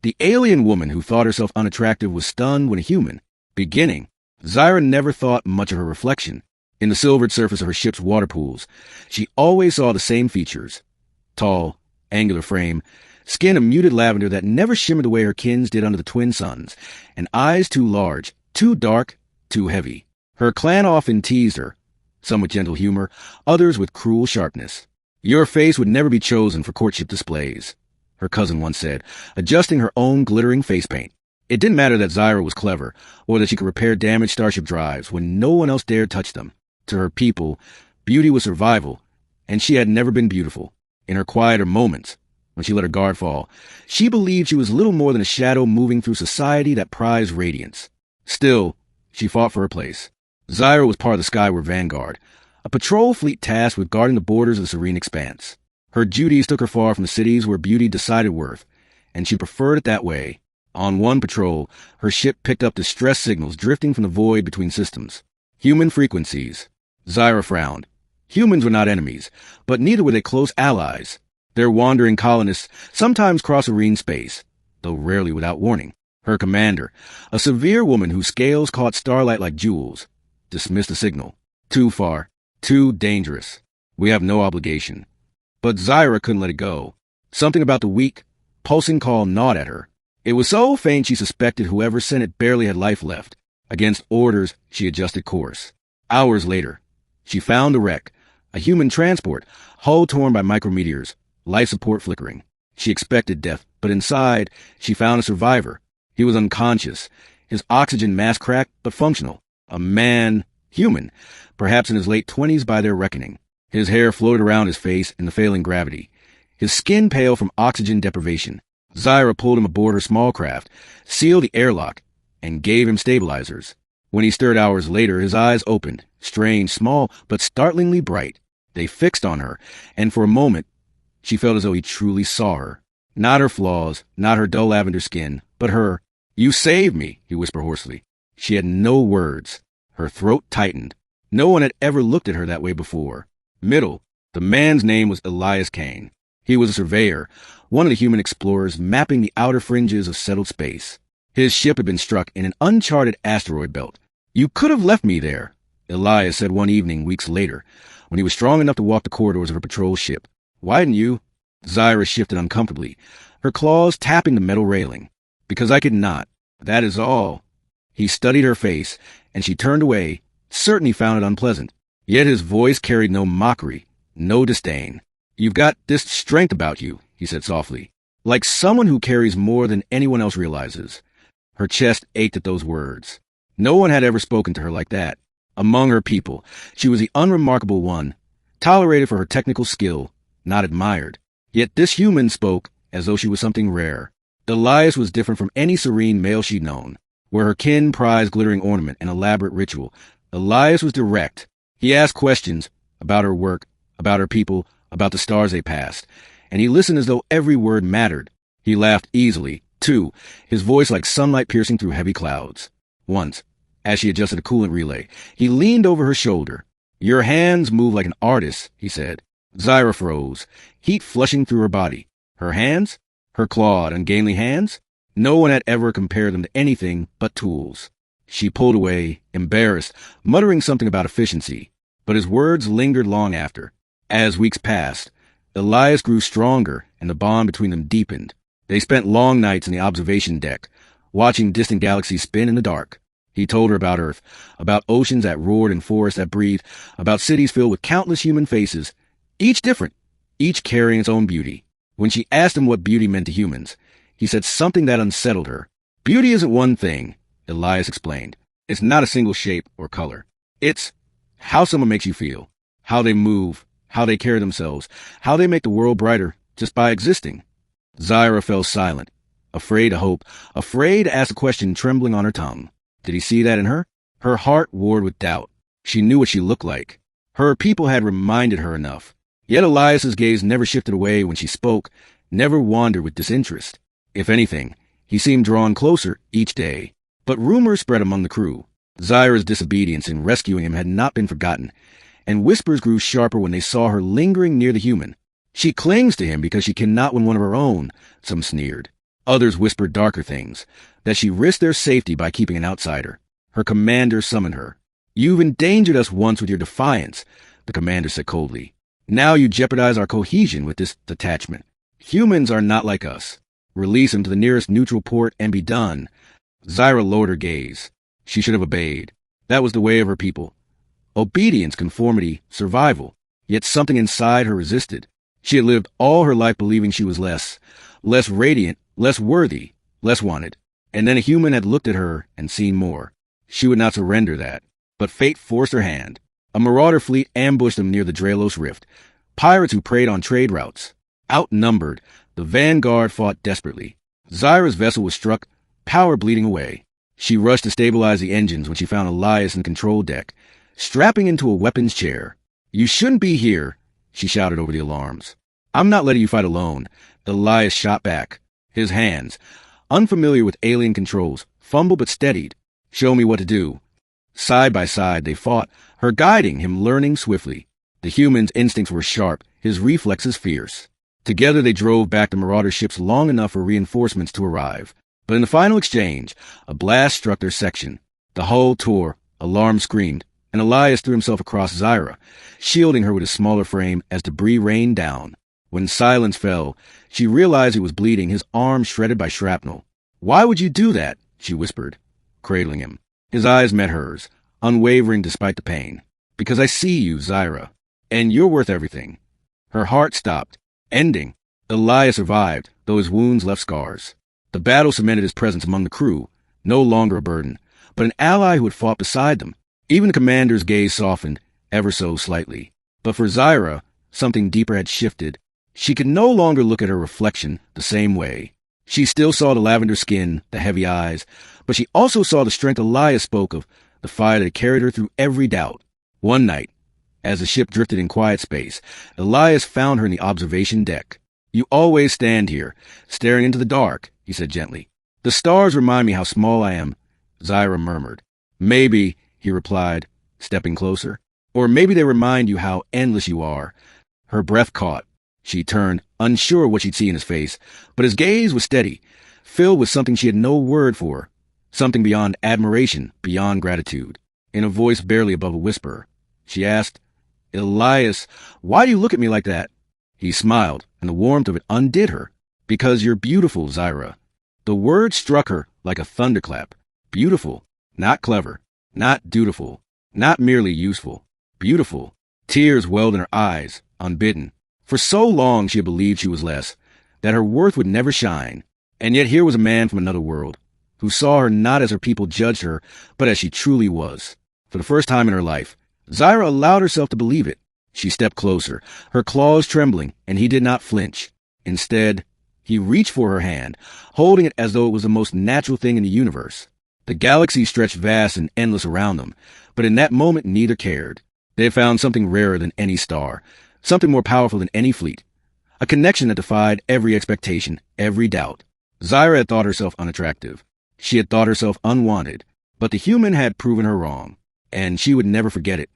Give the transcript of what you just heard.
The alien woman who thought herself unattractive was stunned when a human, beginning. Zyra never thought much of her reflection. In the silvered surface of her ship's water pools, she always saw the same features. Tall, angular frame, skin of muted lavender that never shimmered the way her kin's did under the twin suns, and eyes too large, too dark, too heavy. Her clan often teased her, some with gentle humor, others with cruel sharpness. Your face would never be chosen for courtship displays, her cousin once said, adjusting her own glittering face paint. It didn't matter that Zyra was clever, or that she could repair damaged starship drives when no one else dared touch them. To her people, beauty was survival, and she had never been beautiful. In her quieter moments, when she let her guard fall, she believed she was little more than a shadow moving through society that prized radiance. Still, she fought for her place. Zyra was part of the Skyward Vanguard, a patrol fleet tasked with guarding the borders of the serene expanse. Her duties took her far from the cities where beauty decided worth, and she preferred it that way. On one patrol, her ship picked up distress signals drifting from the void between systems. Human frequencies. Zyra frowned. Humans were not enemies, but neither were they close allies. Their wandering colonists sometimes crossed serene space, though rarely without warning. Her commander, a severe woman whose scales caught starlight like jewels, dismissed the signal. Too far. Too dangerous. We have no obligation. But Zyra couldn't let it go. Something about the weak, pulsing call gnawed at her. It was so faint she suspected whoever sent it barely had life left. Against orders, she adjusted course. Hours later, she found the wreck, a human transport, hull torn by micrometeors, life support flickering. She expected death, but inside, she found a survivor. He was unconscious, his oxygen mask cracked but functional. A man, human, perhaps in his late 20s by their reckoning. His hair floated around his face in the failing gravity, his skin pale from oxygen deprivation. Zyra pulled him aboard her small craft, sealed the airlock, and gave him stabilizers. When he stirred hours later, his eyes opened, strange, small, but startlingly bright. They fixed on her, and for a moment, she felt as though he truly saw her. Not her flaws, not her dull lavender skin, but her. "You saved me," he whispered hoarsely. She had no words. Her throat tightened. No one had ever looked at her that way before. Middle. The man's name was Elias Kane. He was a surveyor, one of the human explorers mapping the outer fringes of settled space. His ship had been struck in an uncharted asteroid belt. "You could have left me there," Elias said one evening weeks later, when he was strong enough to walk the corridors of her patrol ship. "Why didn't you?" Zyra shifted uncomfortably, her claws tapping the metal railing. "Because I could not. That is all." He studied her face, and she turned away, certain he found it unpleasant. Yet his voice carried no mockery, no disdain. "You've got this strength about you," he said softly, "like someone who carries more than anyone else realizes." Her chest ached at those words. No one had ever spoken to her like that. Among her people, she was the unremarkable one, tolerated for her technical skill, not admired. Yet this human spoke as though she was something rare. Elias was different from any serene male she'd known. Where her kin prized glittering ornament and elaborate ritual, Elias was direct. He asked questions about her work, about her people, about the stars they passed, and he listened as though every word mattered. He laughed easily, too, his voice like sunlight piercing through heavy clouds. Once, as she adjusted a coolant relay, he leaned over her shoulder. "Your hands move like an artist," he said. Zyra froze, heat flushing through her body. Her hands? Her clawed, ungainly hands? No one had ever compared them to anything but tools. She pulled away, embarrassed, muttering something about efficiency, but his words lingered long after. As weeks passed, Elias grew stronger, and the bond between them deepened. They spent long nights in the observation deck, watching distant galaxies spin in the dark. He told her about Earth, about oceans that roared and forests that breathed, about cities filled with countless human faces, each different, each carrying its own beauty. When she asked him what beauty meant to humans, he said something that unsettled her. "Beauty isn't one thing," Elias explained. "It's not a single shape or color. It's how someone makes you feel, how they move, how they carry themselves, how they make the world brighter just by existing." Zyra fell silent, afraid to hope, afraid to ask a question trembling on her tongue. Did he see that in her? Her heart warred with doubt. She knew what she looked like. Her people had reminded her enough. Yet Elias's gaze never shifted away when she spoke, never wandered with disinterest. If anything, he seemed drawn closer each day. But rumors spread among the crew. Zyra's disobedience in rescuing him had not been forgotten, and whispers grew sharper when they saw her lingering near the human. "She clings to him because she cannot win one of her own," some sneered. Others whispered darker things, that she risked their safety by keeping an outsider. Her commander summoned her. "You've endangered us once with your defiance," the commander said coldly. "Now you jeopardize our cohesion with this detachment. Humans are not like us. Release him to the nearest neutral port and be done." Zyra lowered her gaze. She should have obeyed. That was the way of her people. Obedience, conformity, survival. Yet something inside her resisted. She had lived all her life believing she was less radiant, less worthy, less wanted. And then a human had looked at her and seen more. She would not surrender that. But fate forced her hand. A marauder fleet ambushed them near the Draelos Rift. Pirates who preyed on trade routes. Outnumbered, the vanguard fought desperately. Zyra's vessel was struck, power bleeding away. She rushed to stabilize the engines when she found Elias in the control deck, strapping into a weapons chair. "You shouldn't be here," she shouted over the alarms. "I'm not letting you fight alone." Elias shot back. His hands, unfamiliar with alien controls, fumbled but steadied. "Show me what to do." Side by side they fought, her guiding, him learning swiftly. The human's instincts were sharp, his reflexes fierce. Together they drove back the marauder ships long enough for reinforcements to arrive. But in the final exchange, a blast struck their section. The hull tore, alarms screamed, and Elias threw himself across Zyra, shielding her with his smaller frame as debris rained down. When silence fell, she realized he was bleeding, his arm shredded by shrapnel. "Why would you do that?" she whispered, cradling him. His eyes met hers, unwavering despite the pain. "Because I see you, Zyra, and you're worth everything." Her heart stopped, ending. Elias survived, though his wounds left scars. The battle cemented his presence among the crew, no longer a burden, but an ally who had fought beside them. Even the commander's gaze softened, ever so slightly. But for Zyra, something deeper had shifted. She could no longer look at her reflection the same way. She still saw the lavender skin, the heavy eyes, but she also saw the strength Elias spoke of, the fire that had carried her through every doubt. One night, as the ship drifted in quiet space, Elias found her in the observation deck. "You always stand here, staring into the dark," he said gently. "The stars remind me how small I am," Zyra murmured. "Maybe," he replied, stepping closer. "Or maybe they remind you how endless you are." Her breath caught. She turned, unsure what she'd see in his face, but his gaze was steady, filled with something she had no word for, something beyond admiration, beyond gratitude. In a voice barely above a whisper, she asked, "Elias, why do you look at me like that?" He smiled, and the warmth of it undid her. "Because you're beautiful, Zyra." The word struck her like a thunderclap. Beautiful, not clever, not dutiful, not merely useful. Beautiful. Tears welled in her eyes, unbidden. For so long she had believed she was less, that her worth would never shine. And yet here was a man from another world, who saw her not as her people judged her, but as she truly was. For the first time in her life, Zyra allowed herself to believe it. She stepped closer, her claws trembling, and he did not flinch. Instead, he reached for her hand, holding it as though it was the most natural thing in the universe. The galaxy stretched vast and endless around them, but in that moment neither cared. They had found something rarer than any star, something more powerful than any fleet, a connection that defied every expectation, every doubt. Zyra had thought herself unattractive. She had thought herself unwanted, but the human had proven her wrong, and she would never forget it.